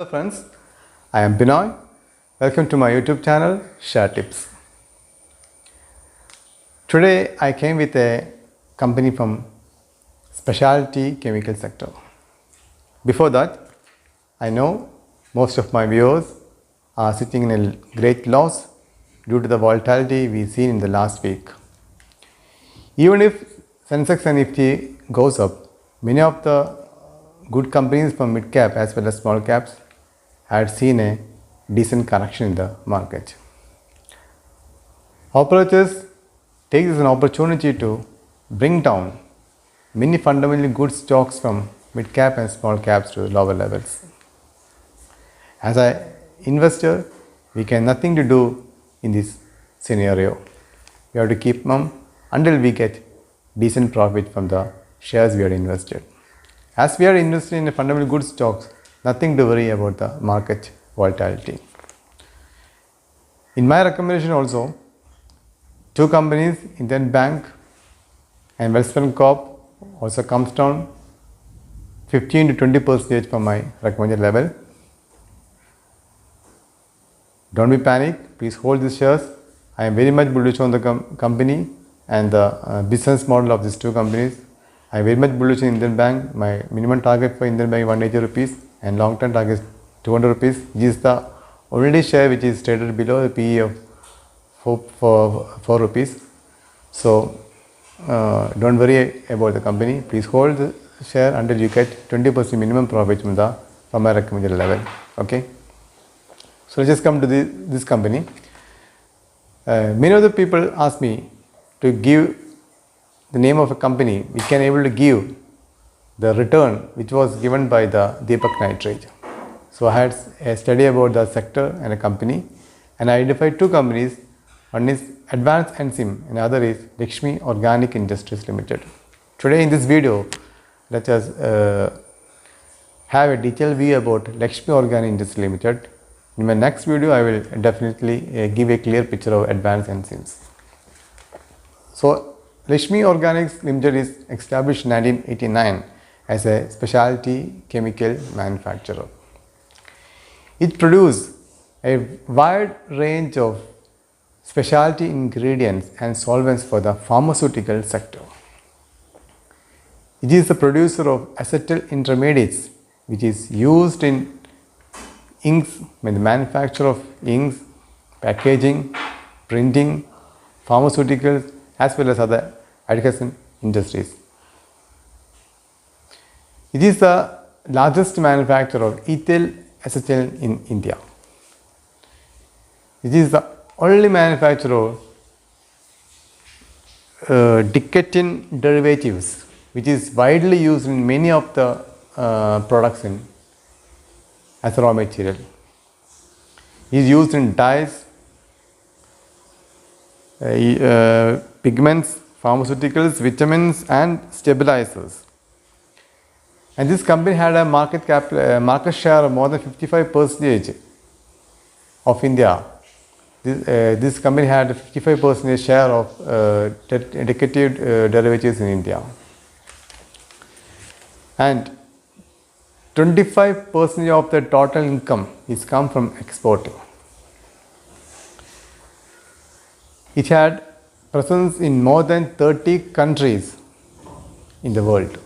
Hello friends, I am Binoy. Welcome to my YouTube channel Share Tips. Today I came with a company from specialty chemical sector. Before that, I know most of my viewers are sitting in a great loss due to the volatility we've seen in the last week. Even if Sensex and Nifty goes up, many of the good companies from mid cap as well as small caps had seen a decent correction in the market. Operators take this as an opportunity to bring down many fundamentally good stocks from mid cap and small caps to lower levels. As an investor, we can nothing to do in this scenario. We have to keep mum until we get decent profit from the shares we had invested. As we are invested in a fundamentally good stocks, nothing to worry about the market volatility. In my recommendation also, two companies, Indian Bank and Welspun Corp, also comes down 15 to 20% from my recommended level. Don't be panic, please hold these shares. I am very much bullish on the company and the business model of these two companies. I am very much bullish in Indian Bank. My minimum target for Indian Bank is 180 rupees and long term target is 200 rupees. This is the only share which is traded below the PE of 4 rupees. So don't worry about the company. Please hold the share until you get 20% minimum profit from my recommended level. Okay. So let's just come to this company. Many of the people ask me to give the name of a company which can able to give the return which was given by the Deepak Nitrite. So I had a study about the sector and a company, and I identified two companies. One is Advanced Enzyme and other is Laxmi Organic Industries Limited. Today in this video, let us have a detailed view about Laxmi Organic Industries Limited. In my next video, I will definitely give a clear picture of Advanced Enzymes. So Laxmi Organics Limited is established in 1989 as a specialty chemical manufacturer. It produces a wide range of specialty ingredients and solvents for the pharmaceutical sector. It is the producer of acetyl intermediates which is used in inks, the manufacture of inks, packaging, printing, pharmaceuticals as well as other adjacent industries. It is the largest manufacturer of ethyl acetyl in India. It is the only manufacturer of Dicketin derivatives which is widely used in many of the products as a raw material. It is used in dyes, pigments, pharmaceuticals, vitamins and stabilizers. And this company had a market share of more than 55% of India. This company had a 55% share of dedicated derivatives in India. And 25% of the total income is come from exporting. It had presence in more than 30 countries in the world,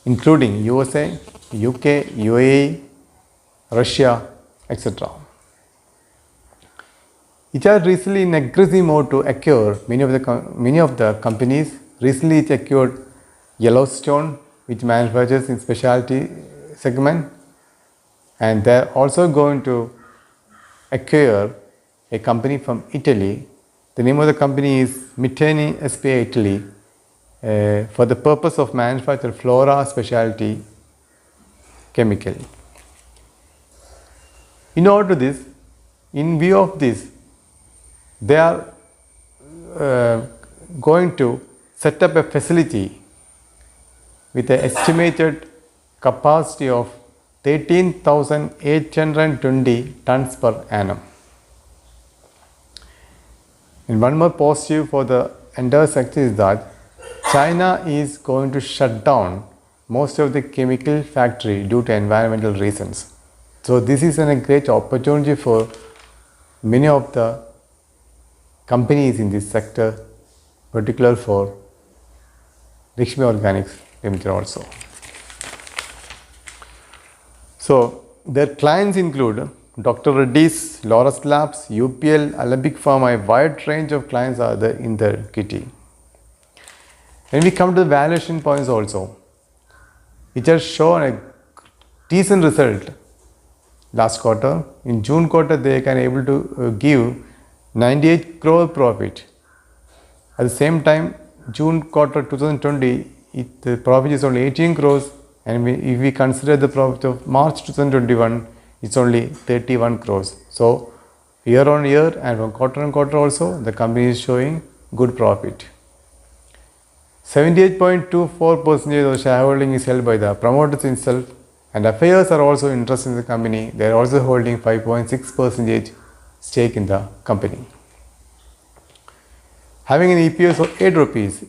including USA, UK, UAE, Russia, etc. It had recently in aggressive mode to acquire many of the companies. Recently it acquired Yellowstone, which manufactures in specialty segment, and they are also going to acquire a company from Italy. The name of the company is Miteni SPA Italy for the purpose of manufacture Flora specialty chemical. In order to this, in view of this, they are going to set up a facility with an estimated capacity of 13,820 tons per annum. And one more positive for the entire sector is that China is going to shut down most of the chemical factory due to environmental reasons. So this is a great opportunity for many of the companies in this sector, particular for Lakshmi Organics Limited also. So their clients include Dr. Reddy's, Laurus Labs, UPL, Alembic Pharma. A wide range of clients are there in the kitty. When we come to the valuation points also, it has shown a decent result last quarter. In June quarter, they can able to give 98 crore profit. At the same time, June quarter 2020, the profit is only 18 crores, and if we consider the profit of March 2021, it's only 31 crores. So year on year and from quarter on quarter also, the company is showing good profit. 78.24% of shareholding is held by the promoters itself, and affairs are also interested in the company. They are also holding 5.6% stake in the company. Having an EPS of 8 rupees,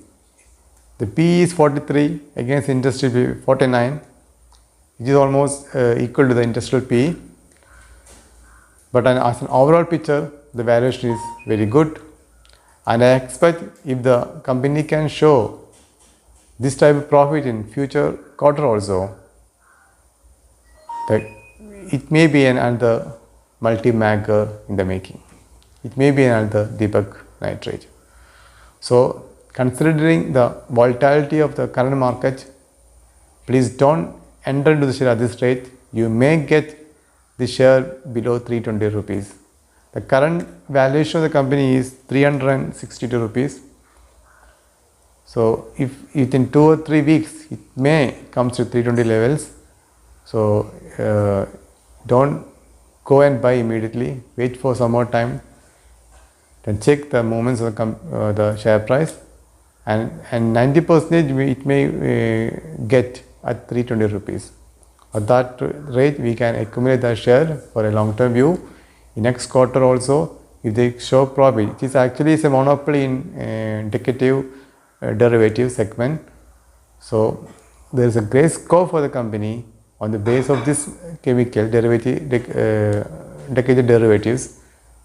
the PE is 43 against industry PE 49, which is almost equal to the industrial PE. But as an overall picture, the valuation is very good, and I expect if the company can show this type of profit in future quarter also, that it may be another multi-magger in the making. It may be another Deepak Nitrite. So considering the volatility of the current market, please don't enter into the share at this rate. You may get the share below 320 rupees. The current valuation of the company is 362 rupees. So if within 2 or 3 weeks it may come to 320 levels. So don't go and buy immediately. Wait for some more time. Then check the movements of the share price, and 90% it may get at 320 rupees. At that rate, we can accumulate the share for a long-term view. In next quarter also, if they show profit, it is actually a monopoly in indicative derivative segment. So there is a great scope for the company on the base of this chemical derivative, indicative derivatives.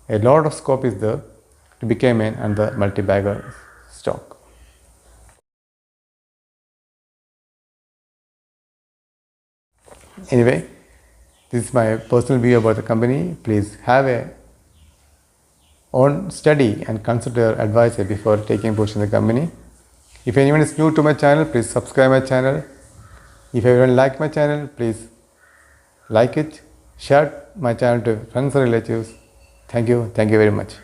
A lot of scope is there to become another multi-bagger stock. Anyway, this is my personal view about the company. Please have a own study and consult your advisor before taking position in the company. If anyone is new to my channel, please subscribe my channel. If everyone like my channel, please like it, share my channel to friends and relatives. Thank you very much.